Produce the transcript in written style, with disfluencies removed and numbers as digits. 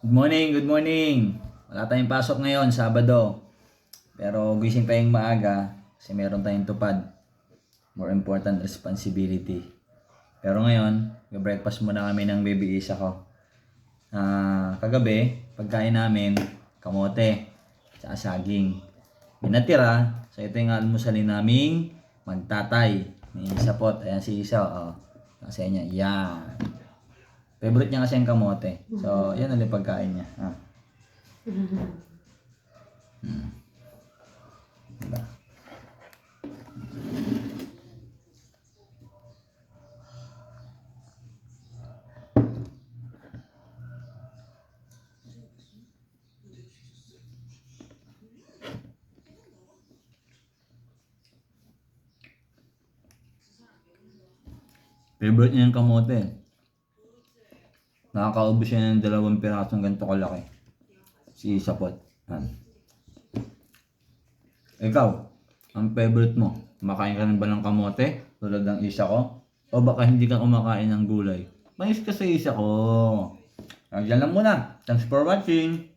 Good morning, good morning. Wala tayong pasok ngayon, Sabado. Pero gising tayong maaga kasi meron tayong tupad. More important responsibility. Pero ngayon, breakfast muna kami ng baby isa ko. Kagabi, pagkain namin, kamote, tsaka saging. May natira, so ito yung almusalin naming magtatay. May sapot, ayan si Isa, oh. Kasi niya, yan. Favorite niya kasi ang kamote. So, yan ulit pagkain niya. Diba? Favorite niya yung kamote. Nakakaubos siya ng 2 pirasong ganito kalaki. Si Sapot. Yan. Ikaw, ang favorite mo? Kumakain ka rin ba ng kamote? Tulad ng isa ko? O baka hindi ka kumakain ng gulay? Mais ka sa isa ko. Yan lang muna. Thanks for watching.